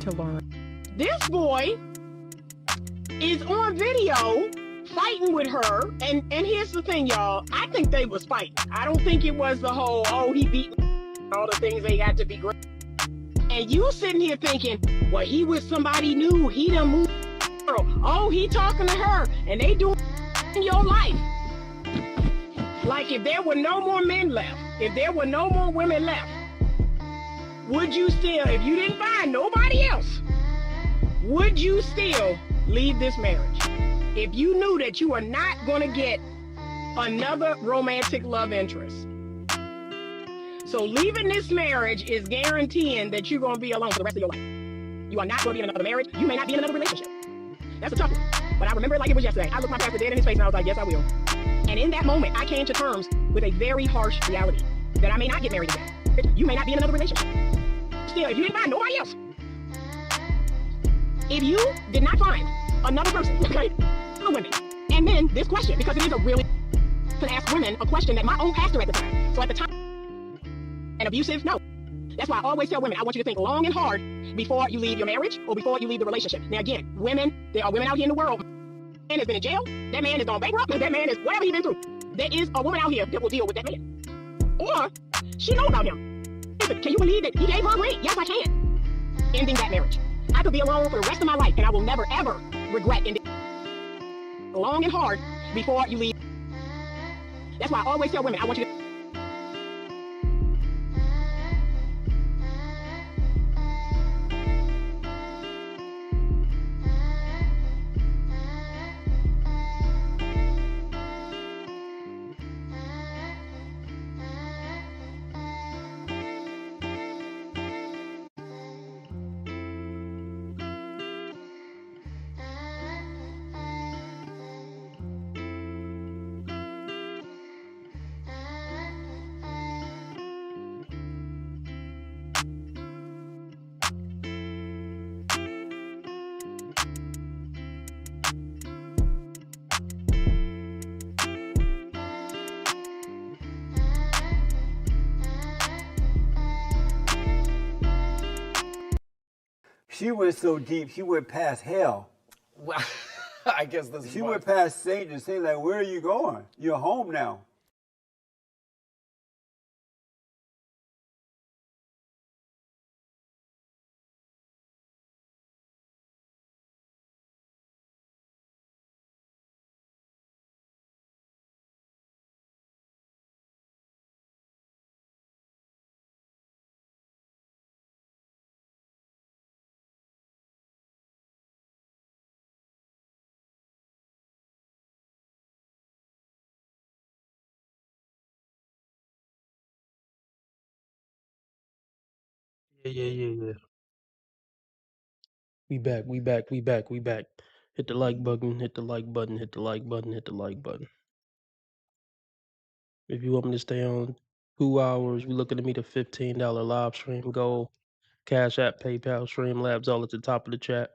to learn. This boy is on video fighting with her, and here's the thing, y'all. I think they was fighting. I don't think it was the whole, oh, he beat all the things they got to be great. And you sitting here thinking, well, he with somebody new, he done moved. Oh, he talking to her, and they doing in your life. Like if there were no more men left, if there were no more women left, would you still, if you didn't find nobody else, would you still leave this marriage? If you knew that you are not going to get another romantic love interest. So leaving this marriage is guaranteeing that you're going to be alone for the rest of your life. You are not going to be in another marriage. You may not be in another relationship. That's a tough one. But I remember it like it was yesterday. I looked my pastor dead in his face and I was like, yes, I will. And in that moment, I came to terms with a very harsh reality that I may not get married again. You may not be in another relationship. Still, if you didn't find nobody else, if you did not find another person, okay, the women, and then this question, because it is a really to ask women a question that my own pastor at the time. So at the time, and abusive, no. That's why I always tell women, I want you to think long and hard before you leave your marriage or before you leave the relationship. Now again, women, there are women out here in the world. Man has been in jail. That man is gone bankrupt. That man is whatever he's been through. There is a woman out here that will deal with that man. Or she know about him. Can you believe that he gave her a ring? Yes, I can. Ending that marriage. I could be alone for the rest of my life and I will never ever regret ending long and hard before you leave. That's why I always tell women, I want you to She went so deep, she went past hell. Well, I guess this is She went past Satan and saying, like, where are you going? You're home now. Yeah. We back. Hit the like button, hit the like button, hit the like button, hit the like button. If you want me to stay on 2 hours, we looking to meet a $15 live stream goal. Cash App, PayPal, Streamlabs, all at the top of the chat.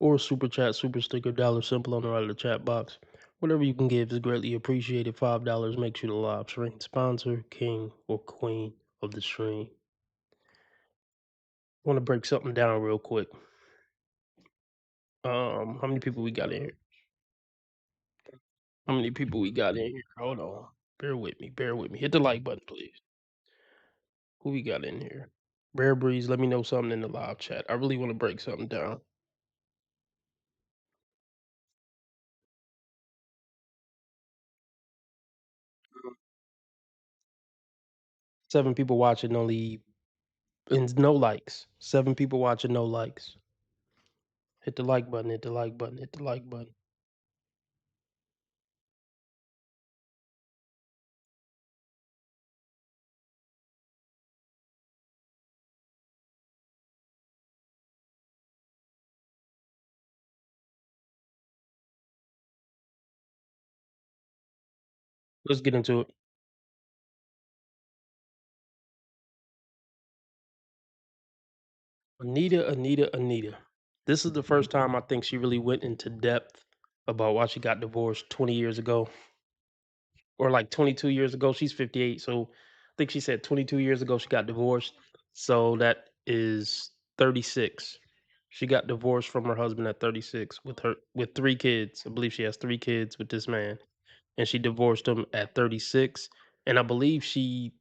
Or super chat, super sticker, dollar symbol on the right of the chat box. Whatever you can give is greatly appreciated. $5 makes you the live stream sponsor, king, or queen of the stream. I want to break something down real quick. How many people we got in here? How many people we got in here? Hold on. Bear with me. Hit the like button, please. Who we got in here? Rare Breeze, let me know something in the live chat. I really want to break something down. Seven people watching, only and no likes. 7 people watching, no likes. Hit the like button, hit the like button, hit the like button. Let's get into it. Anita. This is the first time I think she really went into depth about why she got divorced 20 years ago. Or like 22 years ago. She's 58, so I think she said 22 years ago she got divorced. So that is 36. She got divorced from her husband at 36 with 3 kids. I believe she has 3 kids with this man, and she divorced him at 36, and I believe she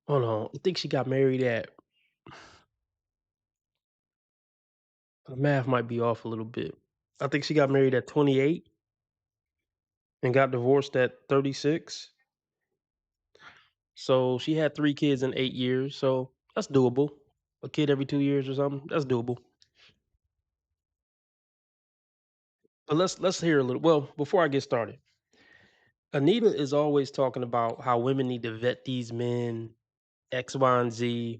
hold on, I think she got married at the math might be off a little bit. I think she got married at 28 and got divorced at 36. So she had 3 kids in 8 years, so that's doable. A kid every 2 years or something, that's doable. But let's hear a little well, before I get started, Anita is always talking about how women need to vet these men, X, Y, and Z,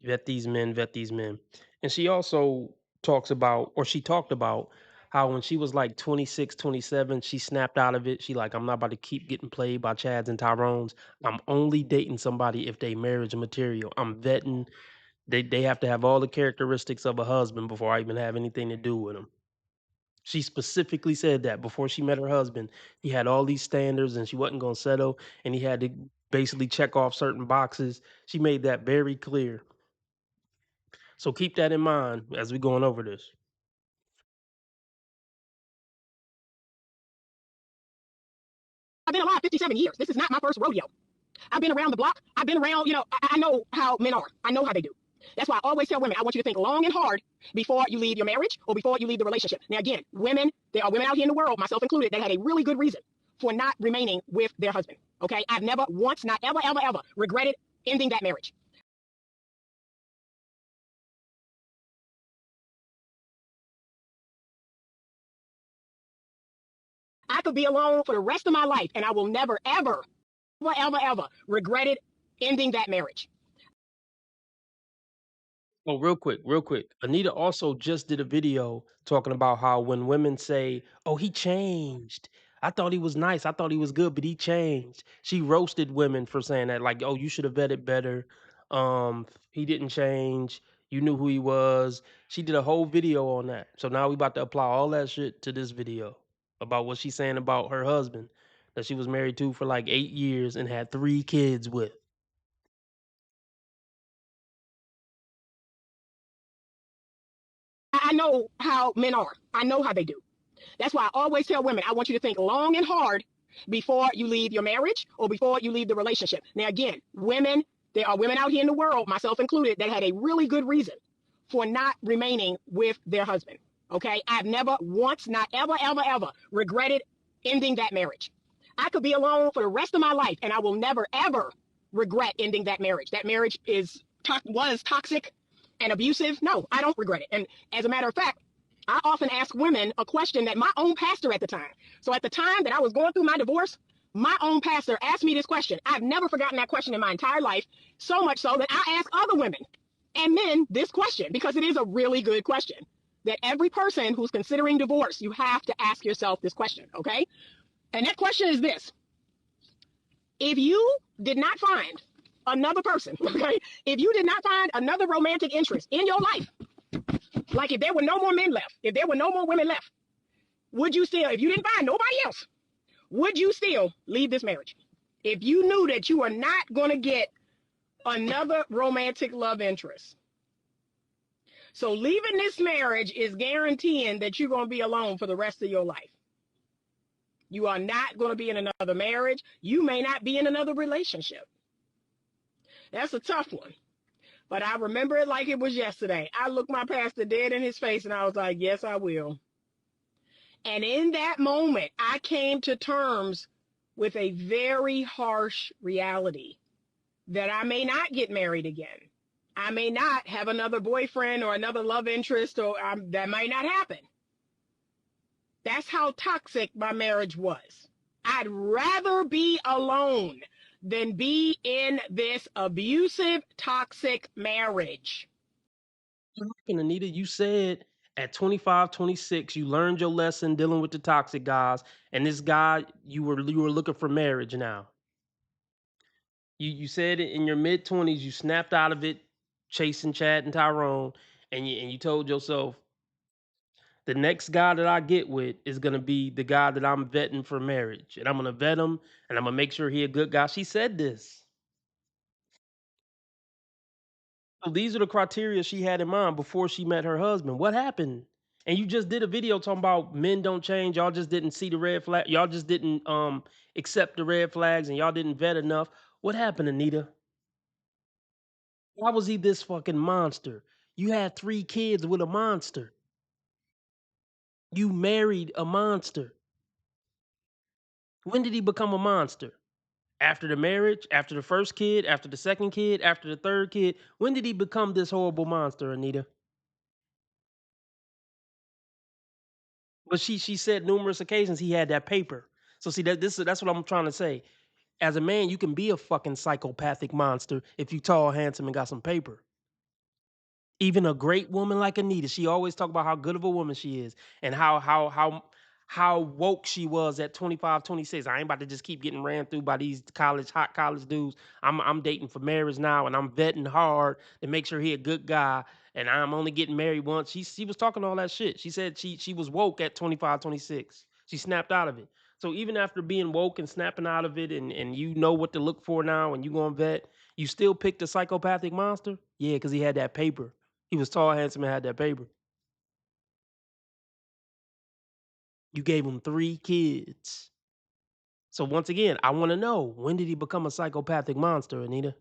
vet these men. And she also talks about, or she talked about, how when she was like 26, 27, she snapped out of it. She like, I'm not about to keep getting played by Chads and Tyrones. I'm only dating somebody if they marriage material. I'm vetting. They have to have all the characteristics of a husband before I even have anything to do with them. She specifically said that before she met her husband, he had all these standards and she wasn't going to settle and he had to basically check off certain boxes. She made that very clear. So keep that in mind as we going over this. I've been alive 57 years. This is not my first rodeo. I've been around the block. I've been around, I know how men are. I know how they do. That's why I always tell women, I want you to think long and hard before you leave your marriage or before you leave the relationship. Now, again, women, there are women out here in the world, myself included, that had a really good reason for not remaining with their husband. Okay. I've never once, not ever, ever, ever regretted ending that marriage. I could be alone for the rest of my life and I will never, ever, ever, ever, ever regretted ending that marriage. Oh, real quick. Anita also just did a video talking about how when women say, "Oh, he changed. I thought he was nice. I thought he was good, but he changed." She roasted women for saying that, like, "Oh, you should have vetted better. He didn't change. You knew who he was." She did a whole video on that. So now we about to apply all that shit to this video about what she's saying about her husband that she was married to for like 8 years and had 3 kids with. I know how men are. I know how they do. That's why I always tell women, I want you to think long and hard before you leave your marriage or before you leave the relationship. Now, again, women, there are women out here in the world, myself included, that had a really good reason for not remaining with their husband. Okay. I've never once, not ever, ever, ever regretted ending that marriage. I could be alone for the rest of my life and I will never, ever regret ending that marriage. That marriage was toxic and abusive. No, I don't regret it. And as a matter of fact, I often ask women a question that my own pastor at the time. So at the time that I was going through my divorce, my own pastor asked me this question. I've never forgotten that question in my entire life, so much so that I ask other women and men this question because it is a really good question that every person who's considering divorce, you have to ask yourself this question, okay? And that question is this. If you did not find another person, okay? If you did not find another romantic interest in your life, like if there were no more men left, if there were no more women left, would you still, if you didn't find nobody else, would you still leave this marriage? If you knew that you are not going to get another romantic love interest. So leaving this marriage is guaranteeing that you're going to be alone for the rest of your life. You are not going to be in another marriage. You may not be in another relationship. That's a tough one. But I remember it like it was yesterday. I looked my pastor dead in his face and I was like, yes, I will. And in that moment, I came to terms with a very harsh reality that I may not get married again. I may not have another boyfriend or another love interest, or that might not happen. That's how toxic my marriage was. I'd rather be alone than be in this abusive, toxic marriage. And Anita, you said at 25, 26, you learned your lesson dealing with the toxic guys, and this guy you were looking for marriage now. You said it in your mid 20s, you snapped out of it, chasing Chad and Tyrone, and you told yourself the next guy that I get with is gonna be the guy that I'm vetting for marriage, and I'm gonna vet him, and I'm gonna make sure he a good guy. She said this. So these are the criteria she had in mind before she met her husband. What happened? And you just did a video talking about men don't change. Y'all just didn't see the red flag. Y'all just didn't accept the red flags and y'all didn't vet enough. What happened, Anita? Why was he this fucking monster? You had 3 kids with a monster. You married a monster. When did he become a monster? After the marriage, after the first kid, after the second kid, after the third kid? When did he become this horrible monster, Anita? But she said numerous occasions he had that paper. So see that's what I'm trying to say. As a man, you can be a fucking psychopathic monster if you tall, handsome, and got some paper. Even a great woman like Anita, she always talk about how good of a woman she is and how woke she was at 25, 26. I ain't about to just keep getting ran through by these hot college dudes. I'm dating for marriage now and I'm vetting hard to make sure he a good guy and I'm only getting married once. She was talking all that shit. She said she was woke at 25, 26. She snapped out of it. So even after being woke and snapping out of it and you know what to look for now and you going to vet, you still picked a psychopathic monster? Yeah, because he had that paper. He was tall, handsome, and had that paper. You gave him 3 kids. So once again, I want to know, when did he become a psychopathic monster, Anita?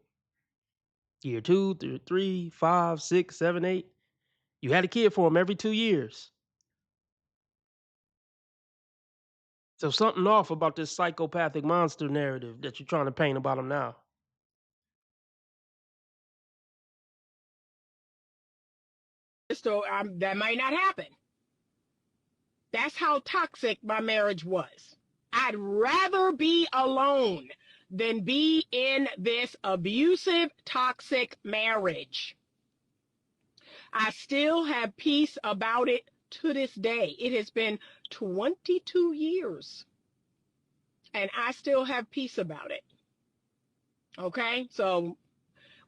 Year 2, 3, 5, 6, 7, 8. You had a kid for him every 2 years. So something off about this psychopathic monster narrative that you're trying to paint about him now. So that might not happen. That's how toxic my marriage was. I'd rather be alone than be in this abusive, toxic marriage. I still have peace about it to this day. It has been 22 years and I still have peace about it. Okay? So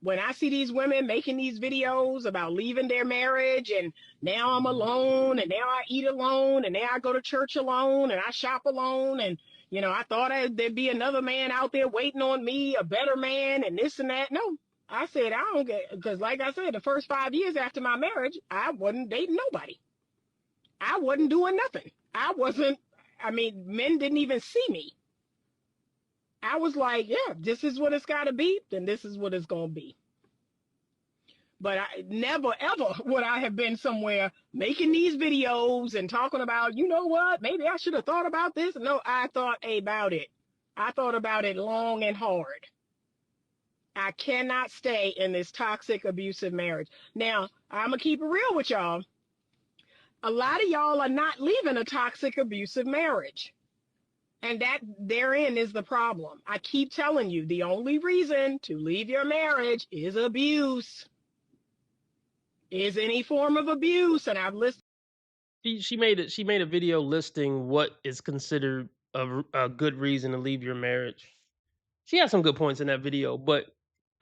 when I see these women making these videos about leaving their marriage and now I'm alone and now I eat alone and now I go to church alone and I shop alone and I thought there'd be another man out there waiting on me, a better man and this and that. No, I said I don't get, because like I said, the first 5 years after my marriage, I wasn't dating nobody. I wasn't doing nothing. Men didn't even see me. I was like, yeah, this is what it's got to be, then this is what it's going to be. But I never, ever would I have been somewhere making these videos and talking about, you know what, maybe I should have thought about this. No, I thought about it. I thought about it long and hard. I cannot stay in this toxic, abusive marriage. Now, I'm going to keep it real with y'all. A lot of y'all are not leaving a toxic, abusive marriage. And that therein is the problem. I keep telling you, the only reason to leave your marriage is abuse. Is any form of abuse. And I've listed. She made a video listing what is considered a good reason to leave your marriage. She had some good points in that video, but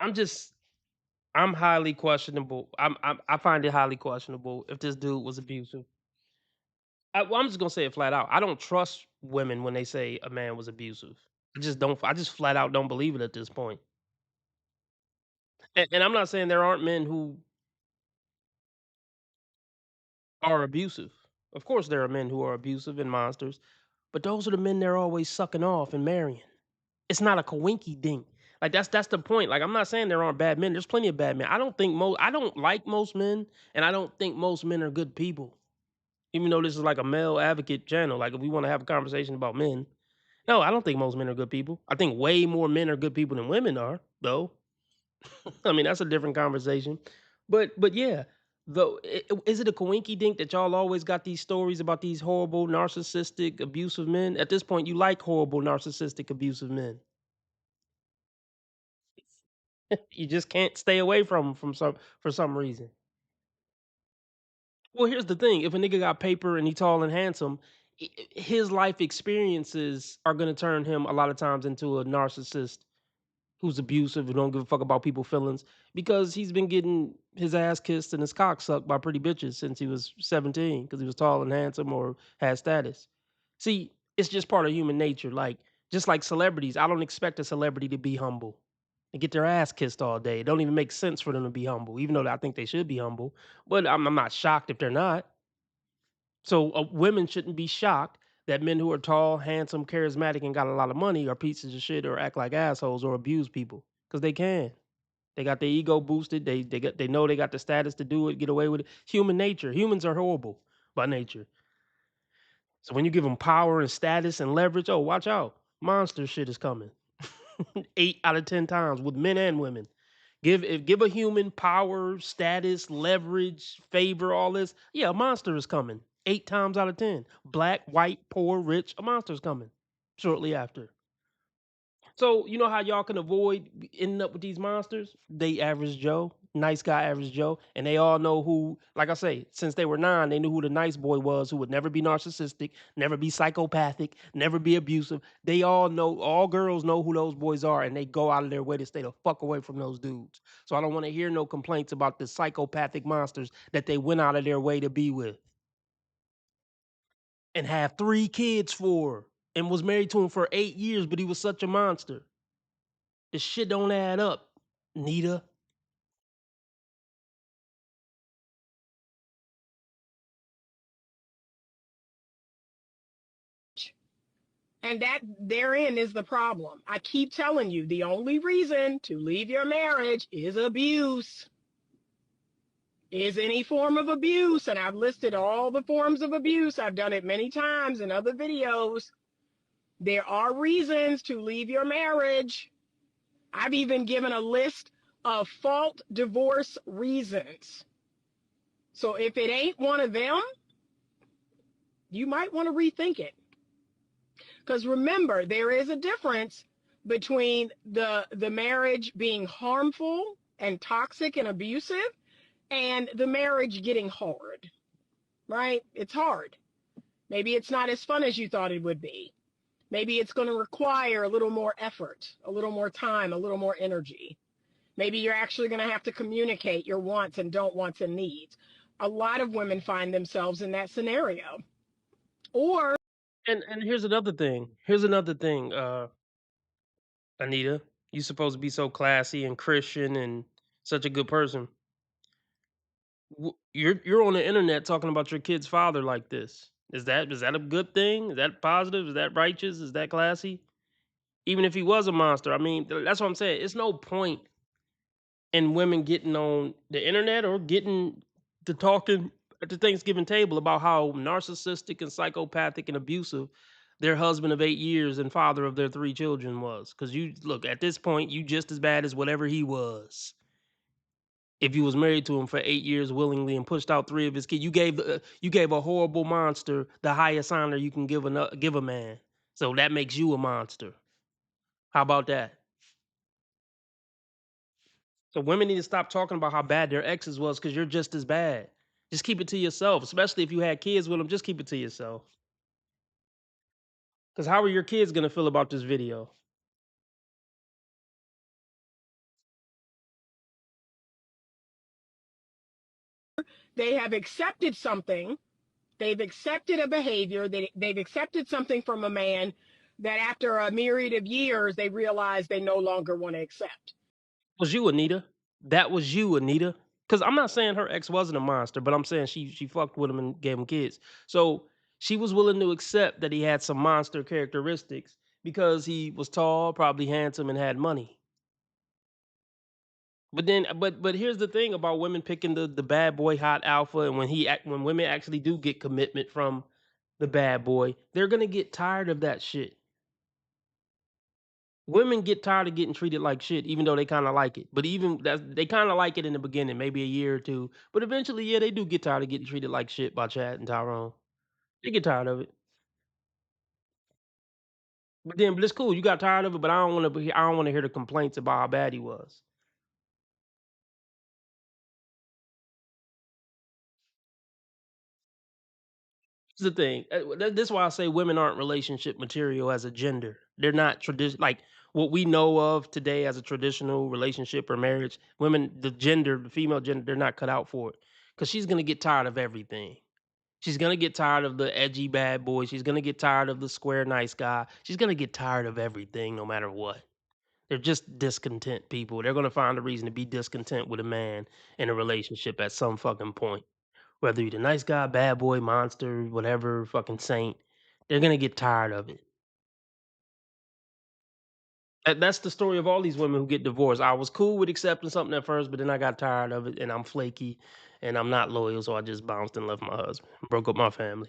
I'm highly questionable. I find it highly questionable if this dude was abusive. I'm just gonna say it flat out. I don't trust women when they say a man was abusive. I just don't. I just flat out don't believe it at this point. And I'm not saying there aren't men who are abusive. Of course, there are men who are abusive and monsters, but those are the men they're always sucking off and marrying. It's not a coinky dink. Like that's the point. Like I'm not saying there aren't bad men. There's plenty of bad men. I don't like most men, and I don't think most men are good people. Even though this is like a male advocate channel, like if we want to have a conversation about men, no, I don't think most men are good people. I think way more men are good people than women are, though. I mean, that's a different conversation. But yeah, though, is it a coinky dink that y'all always got these stories about these horrible, narcissistic, abusive men? At this point, you like horrible, narcissistic, abusive men. You just can't stay away from 'em for some reason. Well, here's the thing: if a nigga got paper and he tall and handsome, his life experiences are gonna turn him a lot of times into a narcissist who's abusive, who don't give a fuck about people's feelings, because he's been getting his ass kissed and his cock sucked by pretty bitches since he was 17 because he was tall and handsome or had status. See, it's just part of human nature. Like just like celebrities, I don't expect a celebrity to be humble. They get their ass kissed all day. It don't even make sense for them to be humble, even though I think they should be humble. But I'm not shocked if they're not. So women shouldn't be shocked that men who are tall, handsome, charismatic, and got a lot of money are pieces of shit or act like assholes or abuse people because they can. They got their ego boosted. They know they got the status to do it, get away with it. Human nature. Humans are horrible by nature. So when you give them power and status and leverage, oh, watch out. Monster shit is coming. 8 out of 10 times with men and women. Give a human power, status, leverage, favor, all this. Yeah, a monster is coming. 8 times out of 10. Black, white, poor, rich, a monster's coming shortly after. So you know how y'all can avoid ending up with these monsters? They average Joe, nice guy average Joe, and they all know who, like I say, since they were 9, they knew who the nice boy was, who would never be narcissistic, never be psychopathic, never be abusive. They all know, all girls know who those boys are, and they go out of their way to stay the fuck away from those dudes. So I don't want to hear no complaints about the psychopathic monsters that they went out of their way to be with and have 3 kids for and was married to him for 8 years, but he was such a monster. This shit don't add up, Nita. And that therein is the problem. I keep telling you, the only reason to leave your marriage is abuse, is any form of abuse. And I've listed all the forms of abuse. I've done it many times in other videos. There are reasons to leave your marriage. I've even given a list of fault divorce reasons. So if it ain't one of them, you might want to rethink it. Because remember, there is a difference between the marriage being harmful and toxic and abusive and the marriage getting hard, right? It's hard. Maybe it's not as fun as you thought it would be. Maybe it's going to require a little more effort, a little more time, a little more energy. Maybe you're actually going to have to communicate your wants and don't wants and needs. A lot of women find themselves in that scenario. Or And here's another thing. Here's another thing, Anita. You supposed to be so classy and Christian and such a good person. You're on the internet talking about your kid's father like this. Is that a good thing? Is that positive? Is that righteous? Is that classy? Even if he was a monster, I mean, that's what I'm saying. It's no point in women getting on the internet or getting to talking at the Thanksgiving table about how narcissistic and psychopathic and abusive their husband of 8 years and father of their 3 children was. Because you look at this point, you just as bad as whatever he was. If you was married to him for 8 years willingly and pushed out 3 of his kids, you gave a horrible monster the highest honor you can give a man. So that makes you a monster. How about that? So women need to stop talking about how bad their exes was because you're just as bad. Just keep it to yourself, especially if you had kids with them. Just keep it to yourself. Because how are your kids gonna feel about this video? they have accepted something, they've accepted a behavior, they've accepted something from a man that after a myriad of years, they realize they no longer want to accept. Was you, Anita? That was you, Anita. Because I'm not saying her ex wasn't a monster, but I'm saying she fucked with him and gave him kids. So she was willing to accept that he had some monster characteristics because he was tall, probably handsome, and had money. But then, but here's the thing about women picking the bad boy, hot alpha, and when women actually do get commitment from the bad boy, they're gonna get tired of that shit. Women get tired of getting treated like shit, even though they kind of like it. But even that, they kind of like it in the beginning, maybe a year or two. But eventually, yeah, they do get tired of getting treated like shit by Chad and Tyrone. They get tired of it. But it's cool. You got tired of it, but I don't want to. I don't want to hear the complaints about how bad he was. Here's the thing. This is why I say women aren't relationship material as a gender. They're not tradition like what we know of today as a traditional relationship or marriage. Women, the female gender, they're not cut out for it because she's gonna get tired of everything. She's gonna get tired of the edgy bad boy. She's gonna get tired of the square nice guy. She's gonna get tired of everything, no matter what. They're just discontent people. They're gonna find a reason to be discontent with a man in a relationship at some fucking point. Whether you're the nice guy, bad boy, monster, whatever, fucking saint, they're gonna get tired of it. That's the story of all these women who get divorced. I was cool with accepting something at first, but then I got tired of it, and I'm flaky, and I'm not loyal, so I just bounced and left my husband, broke up my family.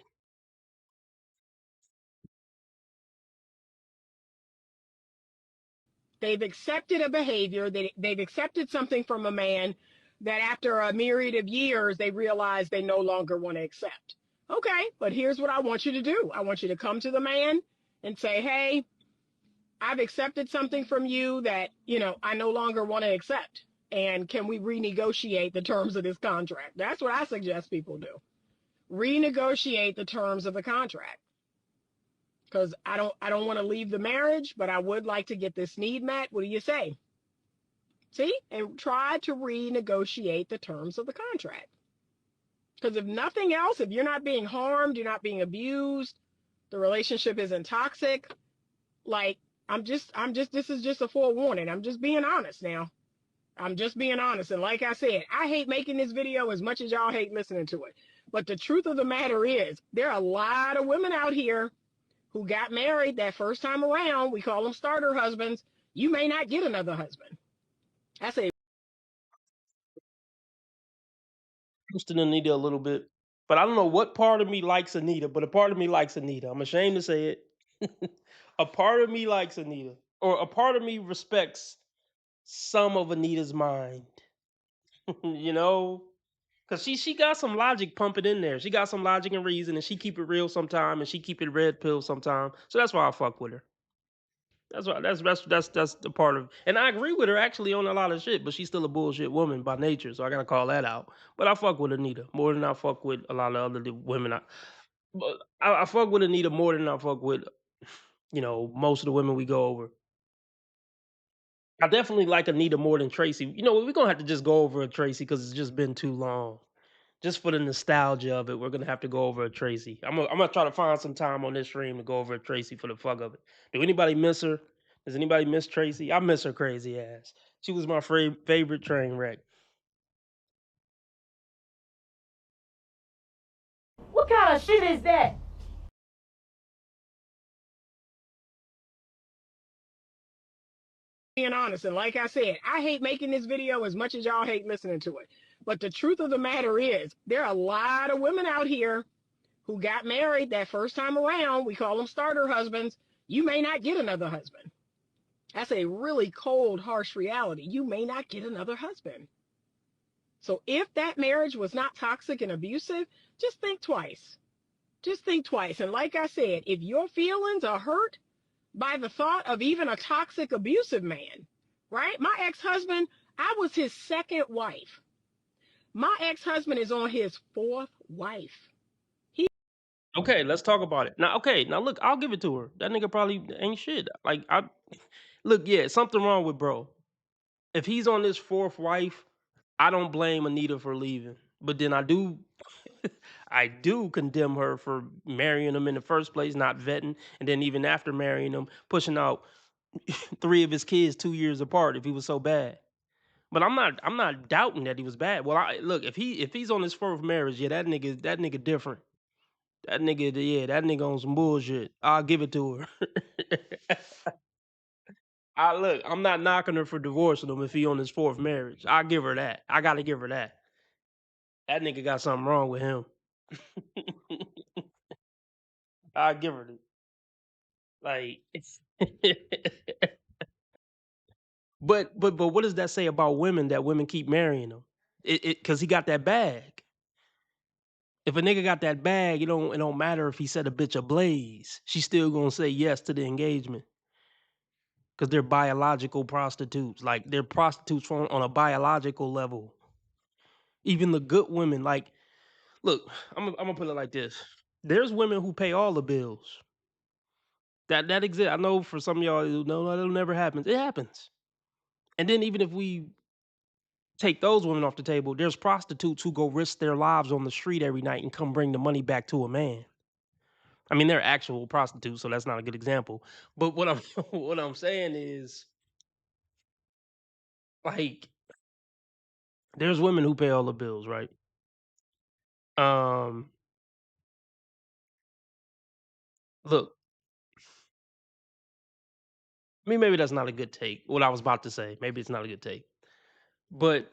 They've accepted a behavior, they've accepted something from a man that after a myriad of years, they realize they no longer want to accept. Okay, but here's what I want you to do. I want you to come to the man and say, hey, I've accepted something from you that, I no longer want to accept. And can we renegotiate the terms of this contract? That's what I suggest people do. Renegotiate the terms of the contract. Because I don't want to leave the marriage, but I would like to get this need met. What do you say? See? And try to renegotiate the terms of the contract. Because if nothing else, if you're not being harmed, you're not being abused, the relationship isn't toxic, like this is just a forewarning. I'm just being honest now. I'm just being honest. And like I said, I hate making this video as much as y'all hate listening to it. But the truth of the matter is, there are a lot of women out here who got married that first time around. We call them starter husbands. You may not get another husband. I say, Interested in Anita a little bit, but I don't know what part of me likes Anita, but a part of me likes Anita. I'm ashamed to say it. A part of me likes Anita, or a part of me respects some of Anita's mind. you know, because she got some logic pumping in there. She got some logic and reason, and she keep it real sometime, and she keep it red pill sometime. So that's why I fuck with her. That's why that's the part of, and I agree with her actually on a lot of shit, but she's still a bullshit woman by nature, so I gotta call that out. But I fuck with Anita more than I fuck with a lot of other women. I fuck with Anita more than I fuck with most of the women we go over. I definitely like Anita more than Tracy. We're gonna have to just go over Tracy because it's just been too long. Just for the nostalgia of it, we're gonna have to go over Tracy. I'm gonna try to find some time on this stream to go over Tracy for the fuck of it. Do anybody miss her? Does anybody miss Tracy? I miss her crazy ass. She was my favorite train wreck. What kind of shit is that? being honest. And like I said, I hate making this video as much as y'all hate listening to it. But the truth of the matter is, there are a lot of women out here who got married that first time around. We call them starter husbands. You may not get another husband. That's a really cold, harsh reality. You may not get another husband. So if that marriage was not toxic and abusive, just think twice. Just think twice. And like I said, if your feelings are hurt by the thought of even a toxic, abusive man, right? My ex-husband, I was his second wife. My ex-husband is on his fourth wife. Okay, let's talk about it. Now, look, I'll give it to her. That nigga probably ain't shit. Look, yeah, something wrong with bro. If he's on this fourth wife, I don't blame Anita for leaving. But then I do condemn her for marrying him in the first place, not vetting, and then even after marrying him, pushing out 3 of his kids 2 years apart if he was so bad. But I'm not doubting that he was bad. Well, look, if he's on his fourth marriage, yeah, that nigga different. That nigga on some bullshit. I'll give it to her. Look, I'm not knocking her for divorcing him if he on his fourth marriage. I give her that. I gotta give her that. That nigga got something wrong with him. I give her that. Like, but what does that say about women that women keep marrying him? Because he got that bag. If a nigga got that bag, it don't matter if he set a bitch ablaze. She's still gonna say yes to the engagement. Because they're biological prostitutes. Like, they're prostitutes on a biological level. Even the good women, like, look, I'm gonna put it like this. There's women who pay all the bills. That exists. I know for some of y'all, no, that'll never happen. It happens. And then even if we take those women off the table, there's prostitutes who go risk their lives on the street every night and come bring the money back to a man. I mean, they're actual prostitutes, so that's not a good example. But what I'm what I'm saying is, Like, there's women who pay all the bills, right? Um, look, I mean, maybe that's not a good take. What I was about to say, maybe it's not a good take, but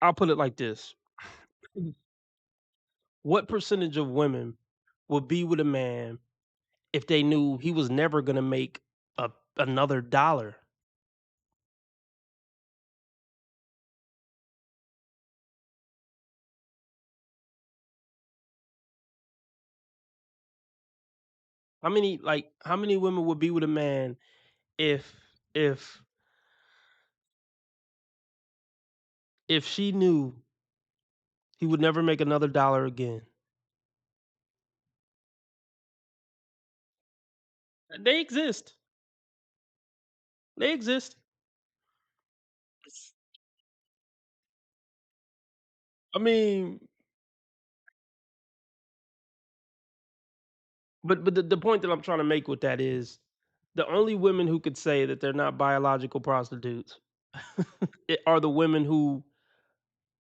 I'll put it like this: what percentage of women would be with a man if they knew he was never gonna make another dollar? How many women would be with a man if if if she knew he would never make another dollar again? They exist. They exist. I mean, but the point that I'm trying to make with that is the only women who could say that they're not biological prostitutes are the women who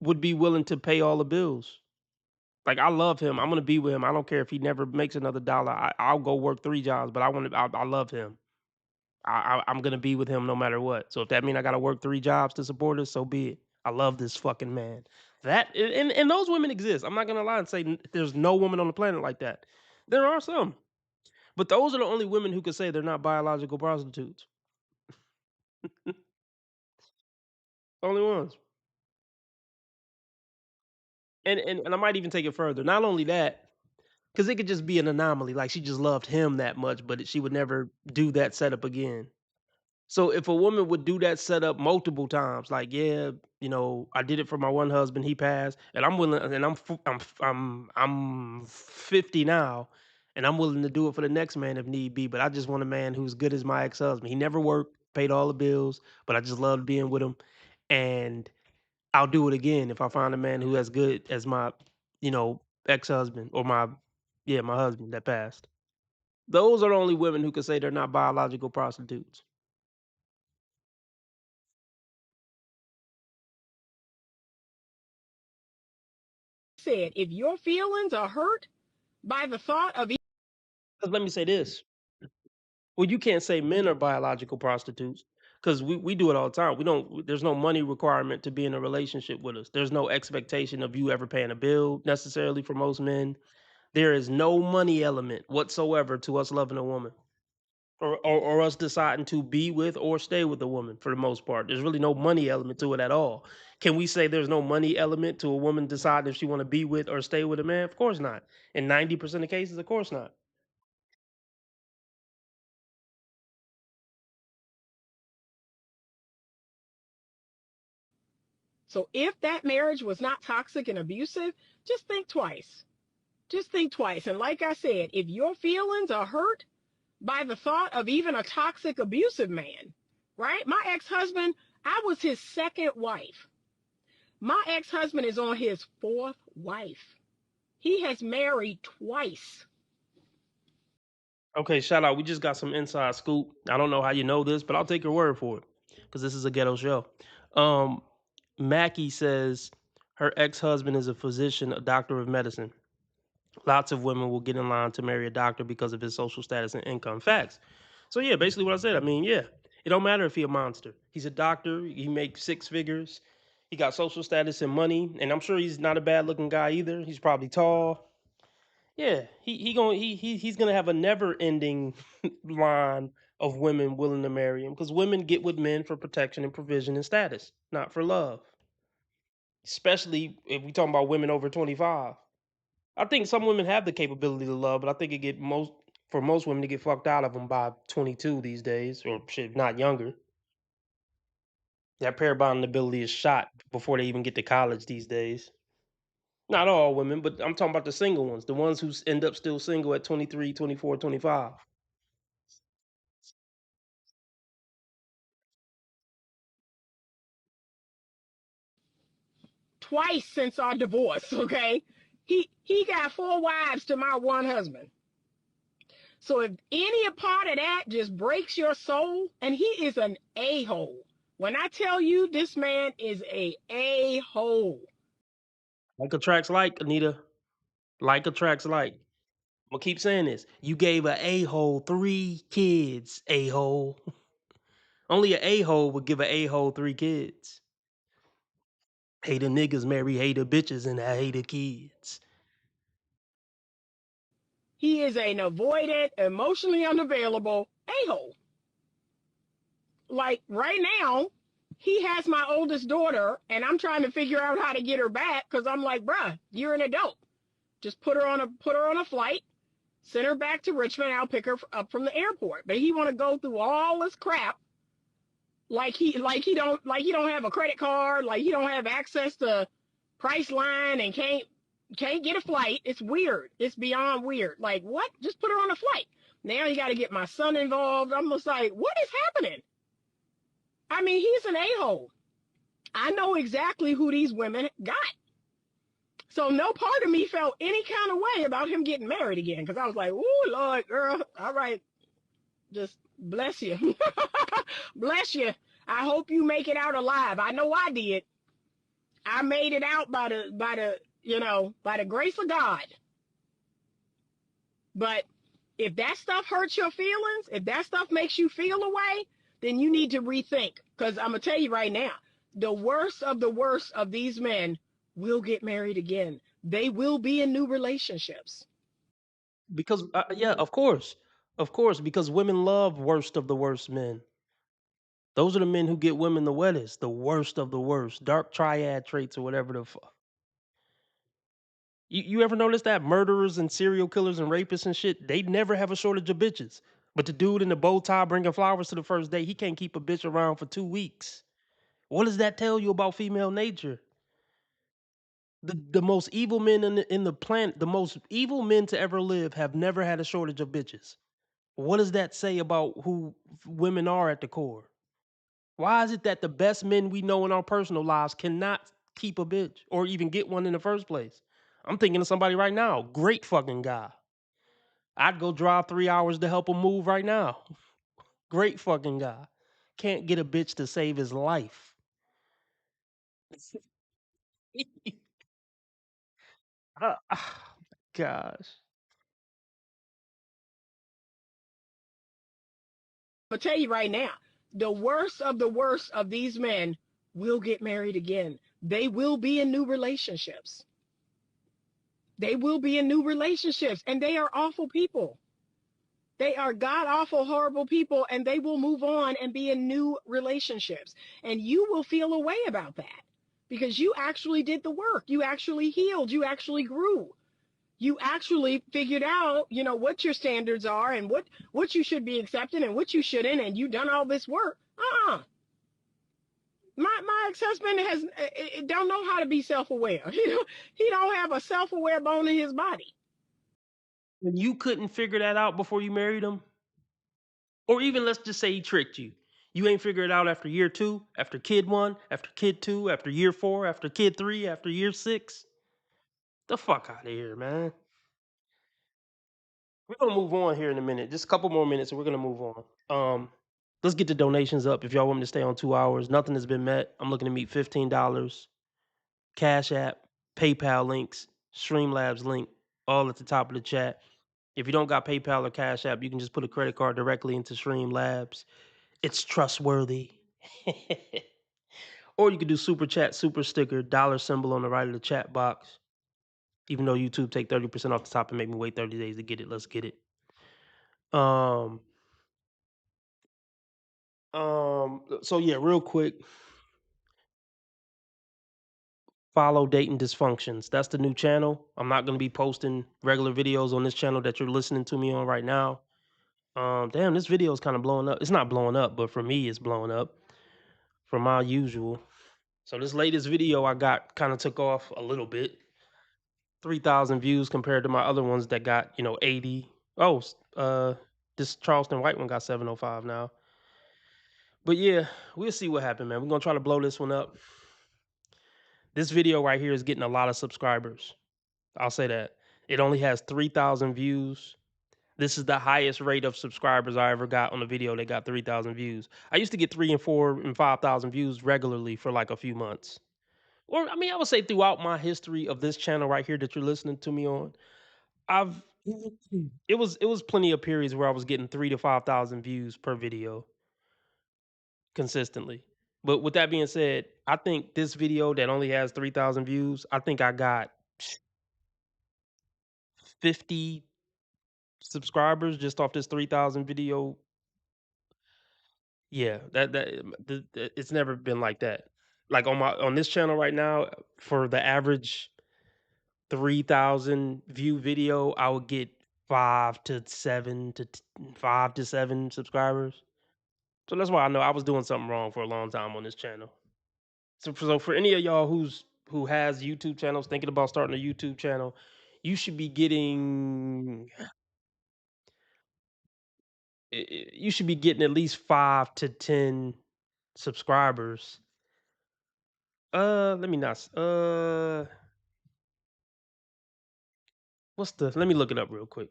would be willing to pay all the bills. Like, I love him. I'm gonna be with him. I don't care if he never makes another dollar. I'll go work 3 jobs, but I love him. I'm gonna be with him no matter what. So if that mean I gotta work 3 jobs to support us, so be it. I love this fucking man. And those women exist. I'm not gonna lie and say there's no woman on the planet like that. There are some, but those are the only women who could say they're not biological prostitutes. Only ones. And I might even take it further. Not only that, because it could just be an anomaly. Like, she just loved him that much, but she would never do that setup again. So if a woman would do that setup multiple times, like, yeah, I did it for my one husband, he passed, and I'm willing, and I'm 50 now, and I'm willing to do it for the next man if need be. But I just want a man who's good as my ex husband. He never worked, paid all the bills, but I just loved being with him, and I'll do it again if I find a man who as good as my, ex husband or my husband that passed. Those are the only women who can say they're not biological prostitutes. Said, if your feelings are hurt by the thought of 'Cause let me say this. Well, you can't say men are biological prostitutes because we do it all the time. We don't. There's no money requirement to be in a relationship with us. There's no expectation of you ever paying a bill necessarily for most men. There is no money element whatsoever to us loving a woman or us deciding to be with or stay with a woman for the most part. There's really no money element to it at all. Can we say there's no money element to a woman deciding if she want to be with or stay with a man? Of course not. In 90% of cases, of course not. So if that marriage was not toxic and abusive, just think twice. Just think twice. And like I said, if your feelings are hurt by the thought of even a toxic, abusive man, right? My ex husband, I was his second wife. My ex husband is on his fourth wife. He has married twice. Okay, shout out. We just got some inside scoop. I don't know how you know this, but I'll take your word for it because this is a ghetto show. Um, Mackie says her ex husband is a physician, a doctor of medicine. Lots of women will get in line to marry a doctor because of his social status and income. Facts. So yeah, basically what I said. I mean, yeah, it don't matter if he a monster. He's a doctor. He makes 6 figures. He got social status and money, and I'm sure he's not a bad looking guy either. He's probably tall. Yeah, he's gonna have a never ending line of women willing to marry him because women get with men for protection and provision and status, not for love. Especially if we talking about women over 25. I think some women have the capability to love, but I think it get most women to get fucked out of them by 22 these days, or shit, not younger. That pair bonding ability is shot before they even get to college these days. Not all women, but I'm talking about the single ones, the ones who end up still single at 23, 24, 25. Twice since our divorce, okay? He got 4 wives to my one husband. So if any part of that just breaks your soul, and he is an a-hole. When I tell you this man is a-hole. Like attracts like, Anita. Like attracts like. I'm gonna keep saying this. You gave a a-hole 3 kids, a-hole. Only an a-hole would give an a-hole 3 kids. Hater niggas marry hater bitches and I hater kids. He is an avoidant, emotionally unavailable a-hole. Like right now, he has my oldest daughter, and I'm trying to figure out how to get her back because I'm like, bruh, you're an adult. Just put her on a flight, send her back to Richmond. I'll pick her up from the airport. But he want to go through all this crap, like he don't have a credit card, like he don't have access to Priceline and can't get a flight. It's weird. It's beyond weird. Like what? Just put her on a flight. Now you got to get my son involved. I'm just like, what is happening? I mean, he's an a-hole. I know exactly who these women got. So no part of me felt any kind of way about him getting married again, because I was like, "Ooh, Lord, girl, all right, just bless you, bless you. I hope you make it out alive. I know I did. I made it out by the grace of God. But if that stuff hurts your feelings, if that stuff makes you feel a way, then you need to rethink. Because I'm gonna tell you right now, the worst of these men will get married again. They will be in new relationships. Because yeah, of course, because women love worst of the worst men. Those are the men who get women the wettest, the worst of the worst, dark triad traits or whatever the fuck. You ever notice that murderers and serial killers and rapists and shit, they never have a shortage of bitches. But the dude in the bow tie bringing flowers to the first date, he can't keep a bitch around for 2 weeks. What does that tell you about female nature? The most evil men in the planet, the most evil men to ever live, have never had a shortage of bitches. What does that say about who women are at the core? Why is it that the best men we know in our personal lives cannot keep a bitch or even get one in the first place? I'm thinking of somebody right now. Great fucking guy. I'd go drive 3 hours to help him move right now. Great fucking guy. Can't get a bitch to save his life. Gosh. I'll tell you right now, the worst of these men will get married again. They will be in new relationships. They will be in new relationships, and they are awful people. They are god awful, horrible people, and they will move on and be in new relationships. And you will feel a way about that because you actually did the work. You actually healed. You actually grew. You actually figured out, what your standards are and what you should be accepting and what you shouldn't, and you done all this work. My ex-husband don't know how to be self-aware. He don't have a self-aware bone in his body. And you couldn't figure that out before you married him? Or even let's just say he tricked you. You ain't figured it out after year 2, after kid 1, after kid 2, after year 4, after kid 3, after year 6. The fuck out of here, man. We're gonna move on here in a minute. Just a couple more minutes and we're gonna move on. Let's get the donations up if y'all want me to stay on 2 hours. Nothing has been met. I'm looking to meet $15. Cash App, PayPal links, Streamlabs link, all at the top of the chat. If you don't got PayPal or Cash App, you can just put a credit card directly into Streamlabs. It's trustworthy. Or you could do super chat, super sticker, dollar symbol on the right of the chat box. Even though YouTube take 30% off the top and make me wait 30 days to get it, let's get it. So yeah, real quick. Follow Dating Dysfunctions. That's the new channel. I'm not gonna be posting regular videos on this channel that you're listening to me on right now. Damn, this video is kind of blowing up. It's not blowing up, but for me, it's blowing up from my usual. So this latest video I got kind of took off a little bit. 3,000 views compared to my other ones that got, 80. Oh, this Charleston White one got 705 now. But yeah, we'll see what happens, man. We're gonna try to blow this one up. This video right here is getting a lot of subscribers. I'll say that. It only has 3,000 views. This is the highest rate of subscribers I ever got on a video that got 3,000 views. I used to get 3 and 4 and 5,000 views regularly for like a few months. Or I mean, I would say throughout my history of this channel right here that you're listening to me on, I've it was plenty of periods where I was getting 3 to 5,000 views per video consistently. But with that being said, I think this video that only has 3,000 views, I think I got 50 subscribers just off this 3,000 video. Yeah, it's never been like that. Like on this channel right now, for the average 3,000 view video, I would get 5 to 7 subscribers. So that's why I know I was doing something wrong for a long time on this channel. So for any of y'all who has YouTube channels, thinking about starting a YouTube channel, you should be getting you should be getting at least 5 to 10 subscribers. Let me not. What's the? Let me look it up real quick.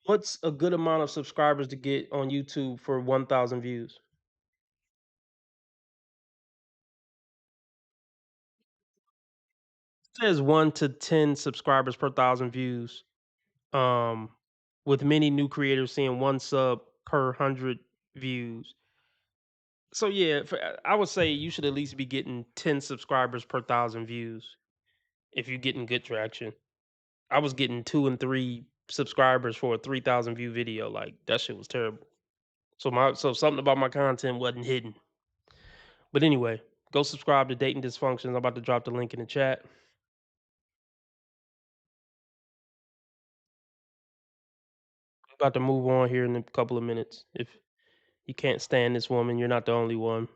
What's a good amount of subscribers to get on YouTube for 1,000 views? It says 1 to 10 subscribers per 1,000 views. Um, with many new creators seeing 1 sub per 100 views. So yeah, I would say you should at least be getting 10 subscribers per 1,000 views if you're getting good traction. I was getting 2 and 3 subscribers for a 3,000 view video. Like that shit was terrible. So something about my content wasn't hidden. But anyway, go subscribe to Dating Dysfunctions. I'm about to drop the link in the chat. I'm about to move on here in a couple of minutes. If you can't stand this woman, you're not the only one.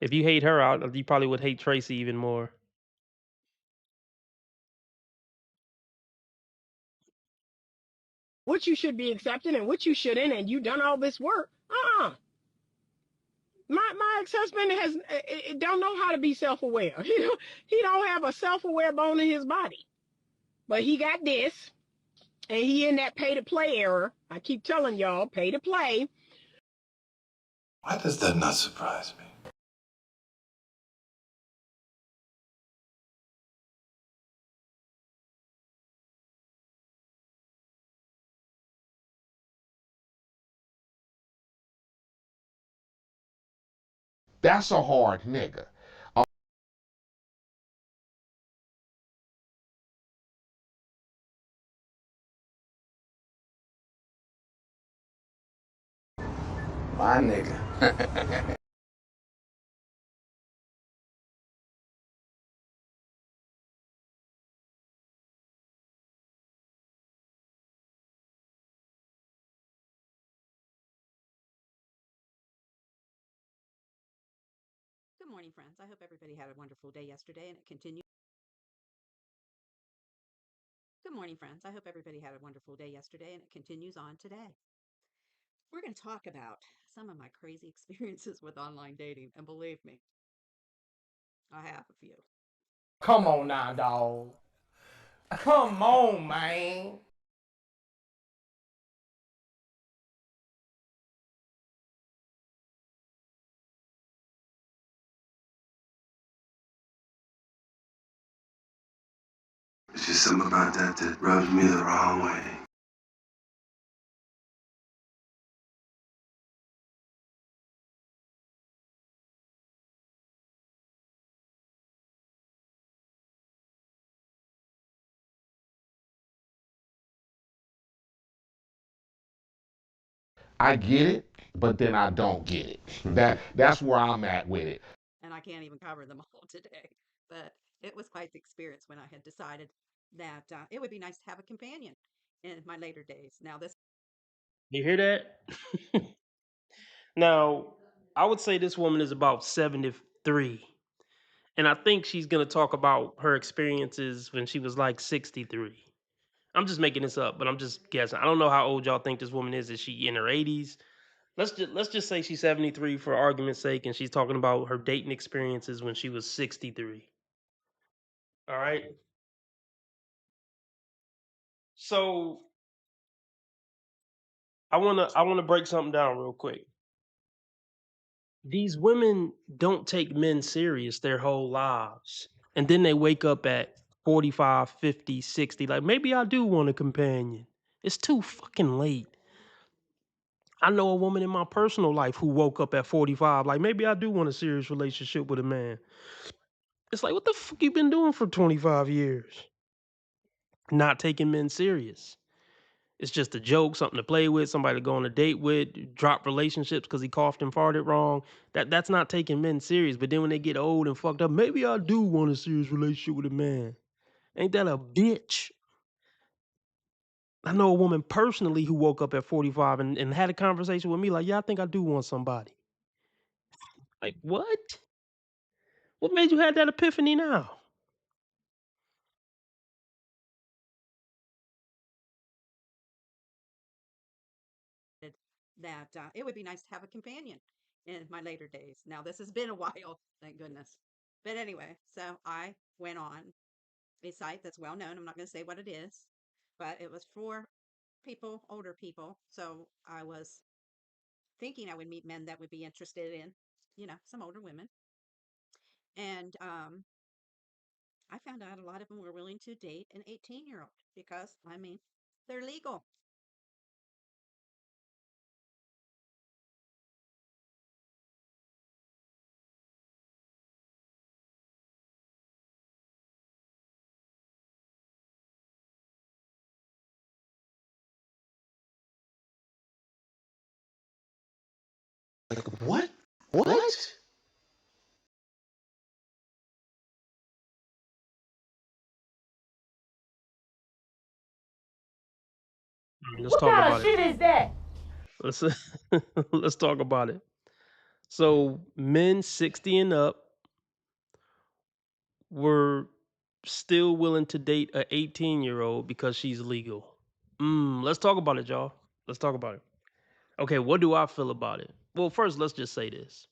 If you hate her, you probably would hate Tracy even more. What you should be accepting and what you shouldn't, and you done all this work. My ex-husband don't know how to be self-aware. He don't have a self-aware bone in his body. But he got this, and he in that pay-to-play era. I keep telling y'all, pay-to-play. Why does that not surprise me? That's a hard nigga. My nigga. Good morning, friends. I hope everybody had a wonderful day yesterday and it continues. Good morning, friends. I hope everybody had a wonderful day yesterday and it continues on today. We're going to talk about some of my crazy experiences with online dating. And believe me, I have a few. Come on now, dog. Come on, man. It's just something about that rubs me the wrong way. I get it, but then I don't get it. That's where I'm at with it. And I can't even cover them all today. But it was quite the experience when I had decided that it would be nice to have a companion in my later days. Now, this. You hear that? Now, I would say this woman is about 73. And I think she's going to talk about her experiences when she was like 63. I'm just making this up, but I'm just guessing. I don't know how old y'all think this woman is. Is she in her 80s? let's just say she's 73 for argument's sake, and she's talking about her dating experiences when she was 63. All right. So I wanna break something down real quick. These women don't take men serious their whole lives. And then they wake up at 45, 50, 60, like maybe I do want a companion. It's too fucking late. I know a woman in my personal life who woke up at 45, like maybe I do want a serious relationship with a man. It's like, what the fuck you been doing for 25 years? Not taking men serious. It's just a joke, something to play with, somebody to go on a date with, drop relationships because he coughed and farted wrong. That's not taking men serious. But then when they get old and fucked up, maybe I do want a serious relationship with a man. Ain't that a bitch? I know a woman personally who woke up at 45 and had a conversation with me like, yeah, I think I do want somebody. Like, what? What made you have that epiphany now? That it would be nice to have a companion in my later days. Now, this has been a while, thank goodness. But anyway, so I went on a site that's well known. I'm not going to say what it is, but it was for people, older people. So I was thinking I would meet men that would be interested in, some older women. And I found out a lot of them were willing to date an 18-year-old because, I mean, they're legal. What? What? Let's What talk kind about of it. shit is that? Let's let's talk about it. So men 60 and up were still willing to date a 18-year-old because she's legal. Let's talk about it, y'all. Let's talk about it. Okay, what do I feel about it? Well, first, let's just say this.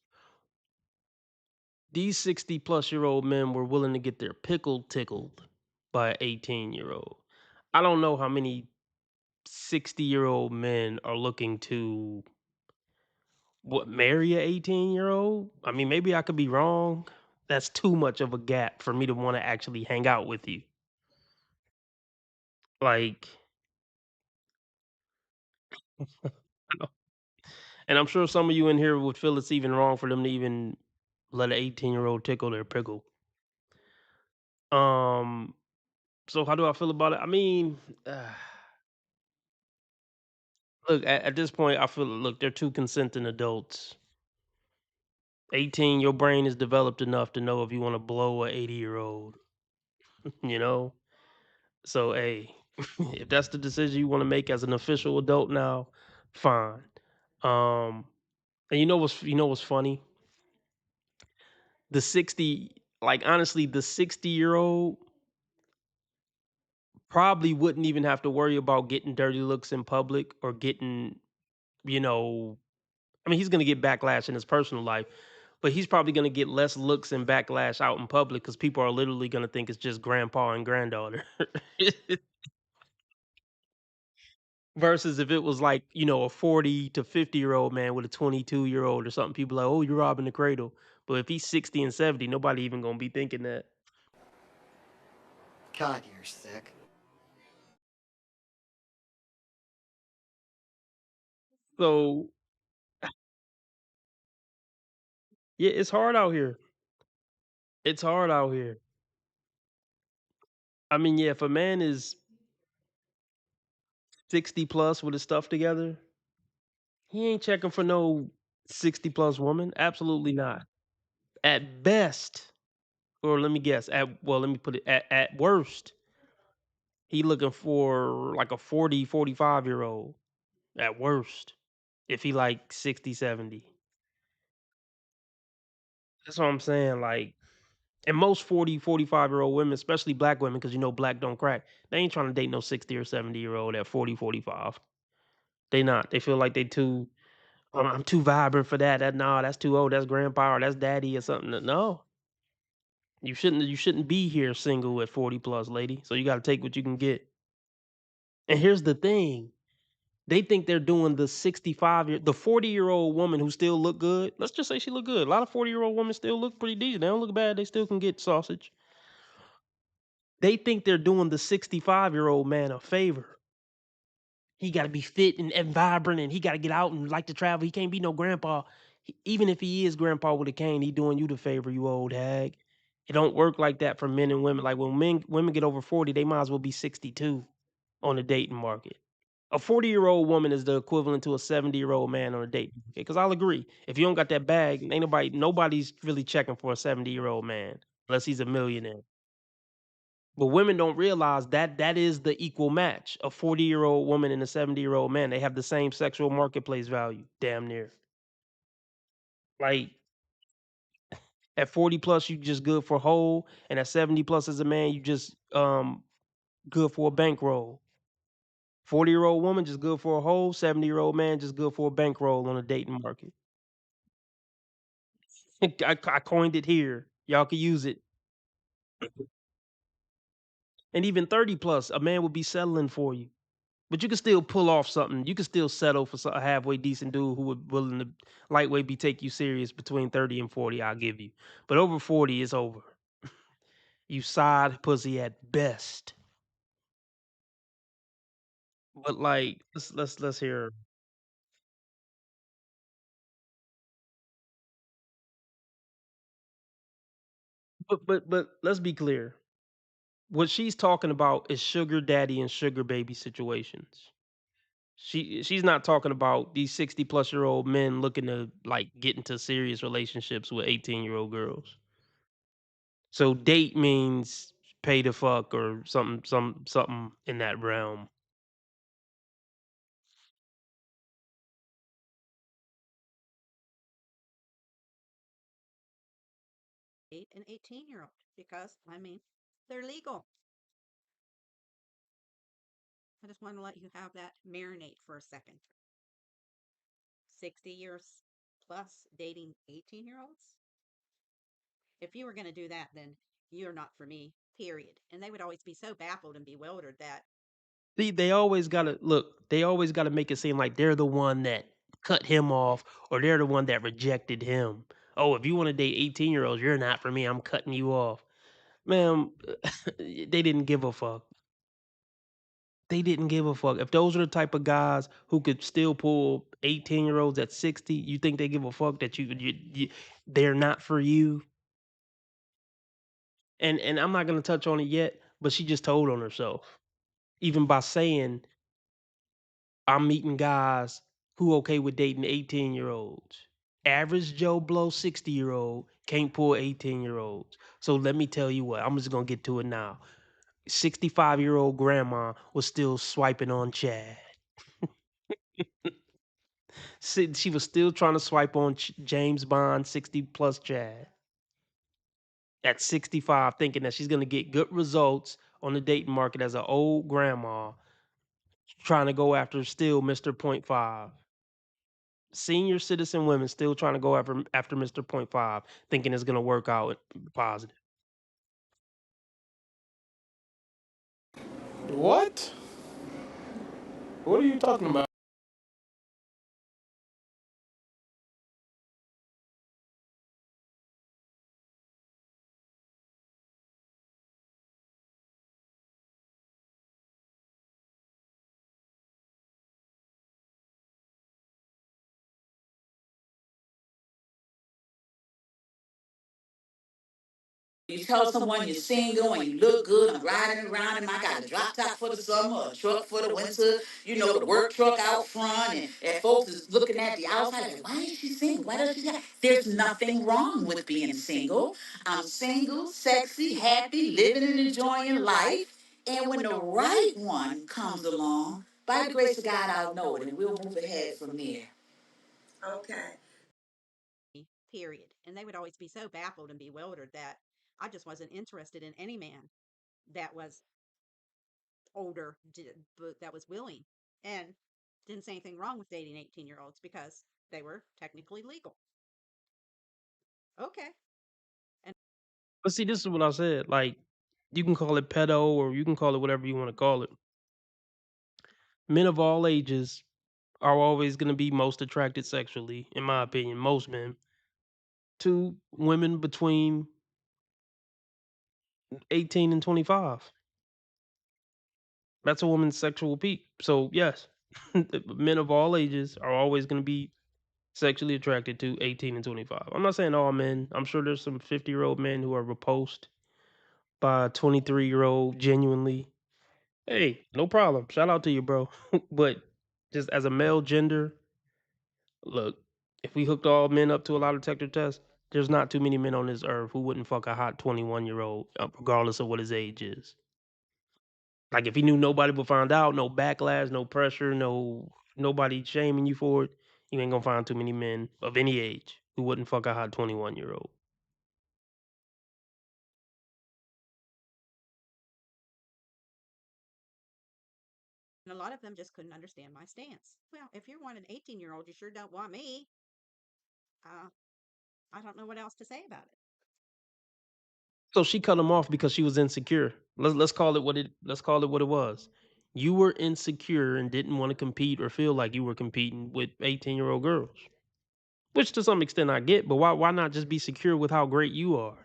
These 60 plus year old men were willing to get their pickle tickled by an 18-year-old. I don't know how many 60-year-old men are looking to marry a 18-year-old? I mean, maybe I could be wrong. That's too much of a gap for me to want to actually hang out with you. Like, and I'm sure some of you in here would feel it's even wrong for them to even let an 18-year-old tickle their pickle. Um, so how do I feel about it? I mean, look, at this point, I feel look, they're two consenting adults. 18, your brain is developed enough to know if you want to blow a 80-year-old, you know? So, hey, if that's the decision you want to make as an official adult now, fine. Um, and you know what's funny? The 60, like honestly, the 60-year-old probably wouldn't even have to worry about getting dirty looks in public or getting, you know, I mean, he's gonna get backlash in his personal life, but he's probably gonna get less looks and backlash out in public because people are literally gonna think it's just grandpa and granddaughter. Versus if it was like, a 40 to 50-year-old man with a 22-year-old or something, people like, oh, you're robbing the cradle. But if he's 60 and 70, nobody even gonna be thinking that. God, you're sick. So yeah, it's hard out here. It's hard out here. I mean, yeah, if a man is 60 plus with his stuff together, he ain't checking for no 60 plus woman. Absolutely not. At best, or let me guess, let me put it at worst, he looking for like a 40, 45-year-old at worst. If he like 60, 70. That's what I'm saying. Like, and most 40, 45-year-old women, especially black women, because black don't crack, they ain't trying to date no 60 or 70-year-old at 40, 45. They not. They feel like they too I'm too vibrant for that. No, that's too old. That's grandpa or that's daddy or something. No, you shouldn't be here single at 40 plus, lady. So you got to take what you can get. And here's the thing. They think they're doing the 40-year-old woman who still look good. Let's just say she look good. A lot of 40-year-old women still look pretty decent. They don't look bad. They still can get sausage. They think they're doing the 65-year-old man a favor. He got to be fit and vibrant, and he got to get out and like to travel. He can't be no grandpa. Even if he is grandpa with a cane, he doing you the favor, you old hag. It don't work like that for men and women. Like when women get over 40, they might as well be 62 on the dating market. A 40-year-old woman is the equivalent to a 70-year-old man on a date. Because I'll agree, if you don't got that bag, nobody's really checking for a 70-year-old man unless he's a millionaire. But women don't realize that is the equal match. A 40-year-old woman and a 70-year-old man, they have the same sexual marketplace value, damn near. Like at 40 plus, you just good for whole, and at 70 plus as a man, you just good for a bankroll. 40-year-old woman just good for a whole, 70-year-old man just good for a bankroll on a dating market. I coined it here. Y'all can use it. And even 30 plus, a man would be settling for you. But you can still pull off something. You can still settle for a halfway decent dude who would willing to lightweight be take you serious between 30 and 40, I'll give you. But over 40, it's over. You side pussy at best. But like, let's hear. But let's be clear. What she's talking about is sugar daddy and sugar baby situations. She's not talking about these 60 plus year old men looking to like get into serious relationships with 18-year-old girls. So date means pay the fuck or something in that realm. An 18-year-old because, I mean, they're legal. I just want to let you have that marinate for a second. 60 years plus dating 18-year-olds? If you were going to do that, then you're not for me, period. And they would always be so baffled and bewildered that See, they always gotta look. They always gotta make it seem like they're the one that cut him off, or they're the one that rejected him. Oh, if you want to date 18-year-olds, you're not for me. I'm cutting you off, ma'am. They didn't give a fuck. They didn't give a fuck. If those are the type of guys who could still pull 18-year-olds at 60, you think they give a fuck that they're not for you? And I'm not gonna touch on it yet, but she just told on herself, even by saying I'm meeting guys who okay with dating 18-year-olds. Average Joe Blow 60-year-old can't pull 18-year-olds. So let me tell you what, I'm just gonna get to it now. 65-year-old grandma was still swiping on Chad. She was still trying to swipe on James Bond 60 plus Chad at 65, thinking that she's gonna get good results on the dating market as an old grandma trying to go after still Mr. Point 5. Senior citizen women still trying to go after Mr. Point 5, thinking it's gonna work out positive. What? What are you talking about? You tell someone you're single and you look good, I'm riding around and I got a drop top for the summer, a truck for the winter, the work truck out front, and folks is looking at the outside like, why is she single? Why does she have? There's nothing wrong with being single. I'm single, sexy, happy, living and enjoying life. And when the right one comes along, by the grace of God, I'll know it and we'll move ahead from there. Okay. period. And they would always be so baffled and bewildered that I just wasn't interested in any man that was older, but that was willing. And didn't say anything wrong with dating 18-year-olds because they were technically legal. Okay. And But see, this is what I said. Like, you can call it pedo or you can call it whatever you want to call it. Men of all ages are always going to be most attracted sexually, in my opinion, most men, to women between 18 and 25. That's a woman's sexual peak. So, yes, men of all ages are always going to be sexually attracted to 18 and 25. I'm not saying all men. I'm sure there's some 50-year-old men who are repulsed by a 23-year-old genuinely. Hey, no problem. Shout out to you, bro. But just as a male gender, look, if we hooked all men up to a lie detector test, there's not too many men on this earth who wouldn't fuck a hot 21-year-old, regardless of what his age is. Like, if he knew nobody would find out, no backlash, no pressure, nobody shaming you for it, you ain't gonna find too many men of any age who wouldn't fuck a hot 21-year-old. a lot of them just couldn't understand my stance. Well, if you want an 18-year-old, you sure don't want me. I don't know what else to say about it. So she cut him off because she was insecure. Let's call it what it was. You were insecure and didn't want to compete or feel like you were competing with 18-year-old girls. Which to some extent I get, but why not just be secure with how great you are?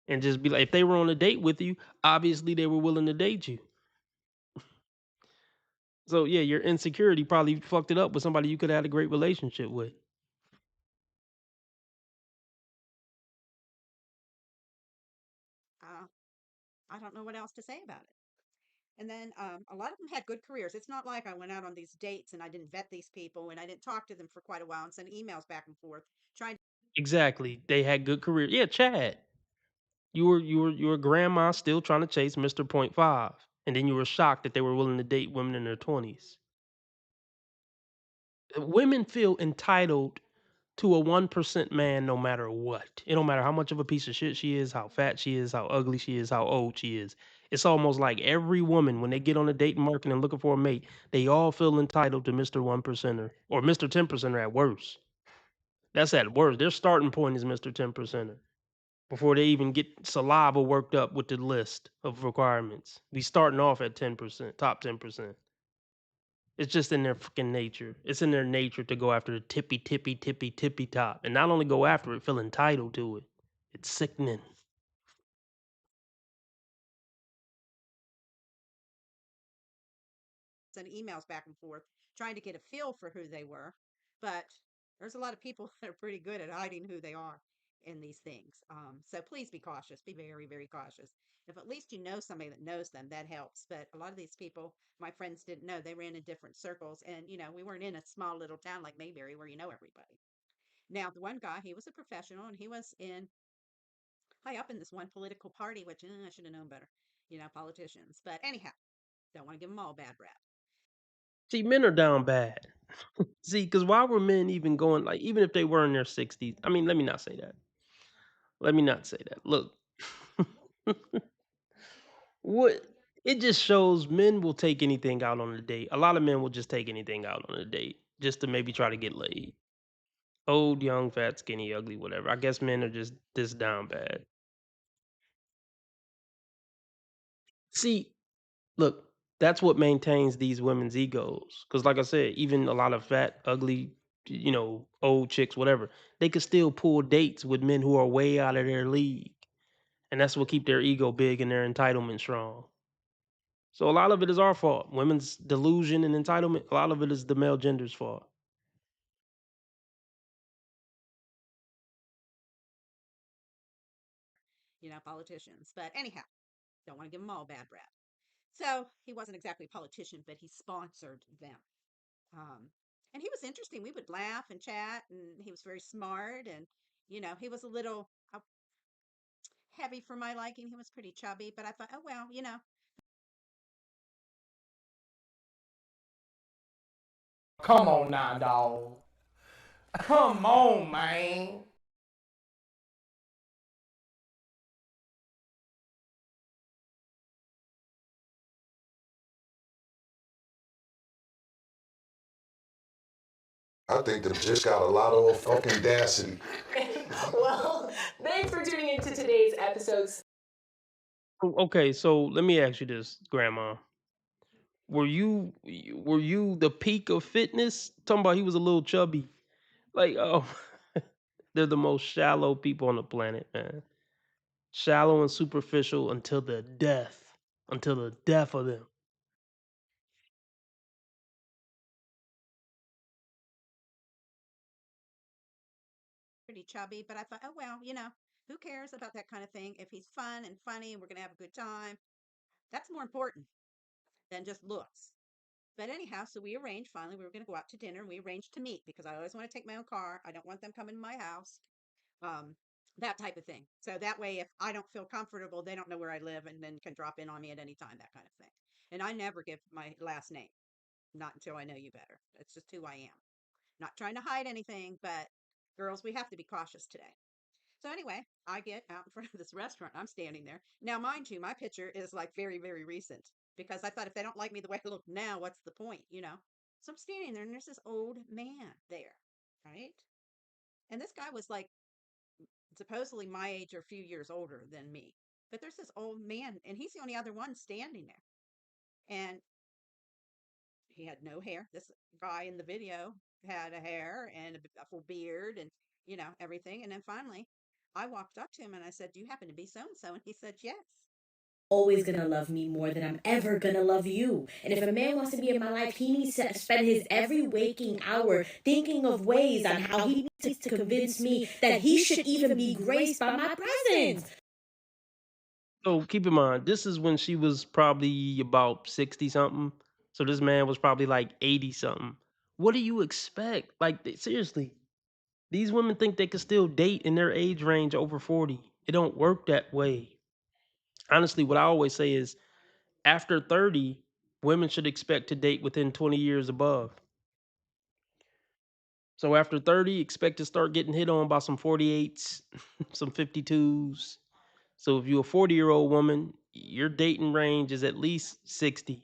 And just be like, if they were on a date with you, obviously they were willing to date you. So yeah, your insecurity probably fucked it up with somebody you could have had a great relationship with. I don't know what else to say about it. And then a lot of them had good careers. It's not like I went out on these dates and I didn't vet these people and I didn't talk to them for quite a while and send emails back and forth trying. Exactly. They had good careers. Yeah, Chad. You were grandma still trying to chase Mr. Point Five. And then you were shocked that they were willing to date women in their 20s. Women feel entitled to a 1% man no matter what. It don't matter how much of a piece of shit she is, how fat she is, how ugly she is, how old she is. It's almost like every woman, when they get on the dating market and looking for a mate, they all feel entitled to Mr. 1%er or Mr. 10%er at worst. That's at worst. Their starting point is Mr. 10%er before they even get saliva worked up with the list of requirements. We starting off at 10%, top 10%. It's just in their freaking nature. It's in their nature to go after the tippy top. And not only go after it, feel entitled to it. It's sickening. Send emails back and forth trying to get a feel for who they were. But there's a lot of people that are pretty good at hiding who they are in these things. So please be cautious. Be very, very cautious. If at least you know somebody that knows them, that helps. But a lot of these people, my friends didn't know. They ran in different circles. And, we weren't in a small little town like Mayberry where you know everybody. Now, the one guy, he was a professional and he was high up in this one political party, which I should have known better, politicians. But anyhow, don't want to give them all bad rap. See, men are down bad. See, because why were men even going, like, even if they were in their 60s? I mean, let me not say that. Let me not say that. Look, what it just shows men will take anything out on a date. A lot of men will just take anything out on a date just to maybe try to get laid. Old, young, fat, skinny, ugly, whatever. I guess men are just this down bad. See, look, that's what maintains these women's egos. Because, like I said, even a lot of fat, ugly, old chicks, whatever, they could still pull dates with men who are way out of their league, and that's what keep their ego big and their entitlement strong. So a lot of it is our fault. Women's delusion and entitlement. A lot of it is the male gender's fault. Politicians. But anyhow, don't want to give them all bad rap. So he wasn't exactly a politician, but he sponsored them. And he was interesting. We would laugh and chat, and he was very smart. And, he was a little heavy for my liking. He was pretty chubby, but I thought, oh, well, Come on now, dog. Come on, man. I think them just got a lot of fucking audacity. Well, thanks for tuning into today's episode. Okay, so let me ask you this, Grandma. Were you the peak of fitness? Talking about he was a little chubby. Like, oh, they're the most shallow people on the planet, man. Shallow and superficial until the death. Until the death of them. Pretty chubby, but I thought, oh, well, who cares about that kind of thing? If he's fun and funny and we're going to have a good time, that's more important than just looks. But anyhow, so we arranged finally, we were going to go out to dinner. We arranged to meet because I always want to take my own car. I don't want them coming to my house. That type of thing. So that way, if I don't feel comfortable, they don't know where I live and then can drop in on me at any time, that kind of thing. And I never give my last name, not until I know you better. That's just who I am. Not trying to hide anything, but girls, we have to be cautious today. So anyway, I get out in front of this restaurant. I'm standing there. Now, mind you, my picture is like very, very recent because I thought if they don't like me the way I look now, what's the point, So I'm standing there and there's this old man there, right? And this guy was like supposedly my age or a few years older than me. But there's this old man and he's the only other one standing there. And he had no hair. This guy in the video had a hair and a full beard and, everything. And then finally, I walked up to him and I said, "Do you happen to be so and so?" And he said, "Yes." Always gonna love me more than I'm ever gonna love you. And if a man wants to be in my life, he needs to spend his every waking hour thinking of ways on how he needs to convince me that he should even be graced by my presence. So keep in mind, this is when she was probably about 60 something. So this man was probably like 80 something. What do you expect? Like, seriously, these women think they can still date in their age range over 40. It don't work that way. Honestly, what I always say is after 30, women should expect to date within 20 years above. So after 30, expect to start getting hit on by some 48s, some 52s. So if you're a 40-year-old woman, your dating range is at least 60.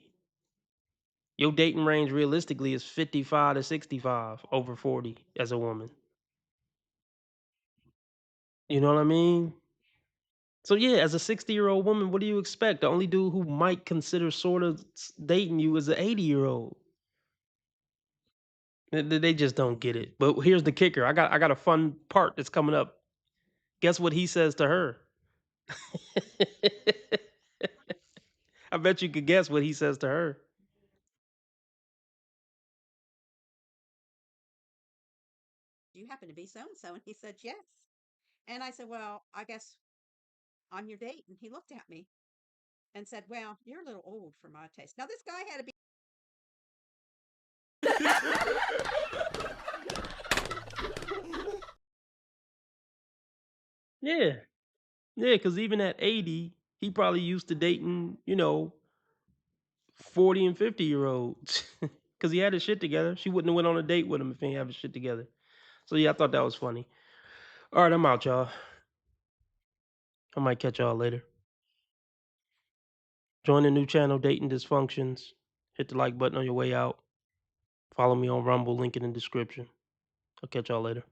Your dating range realistically is 55 to 65 over 40 as a woman. You know what I mean? So yeah, as a 60-year-old woman, what do you expect? The only dude who might consider sort of dating you is an 80-year-old. They just don't get it. But here's the kicker. I got a fun part that's coming up. Guess what he says to her? I bet you could guess what he says to her. "Do you happen to be so and so?" And he said, "Yes." And I said, "Well, I guess I'm your date." And he looked at me and said, "Well, you're a little old for my taste." Now, this guy had to be. Yeah. Yeah, because even at 80, he probably used to dating, 40 and 50-year-olds. Because he had his shit together. She wouldn't have went on a date with him if he didn't have his shit together. So yeah, I thought that was funny. All right, I'm out, y'all. I might catch y'all later. Join the new channel, Dating Dysfunctions. Hit the like button on your way out. Follow me on Rumble, link in the description. I'll catch y'all later.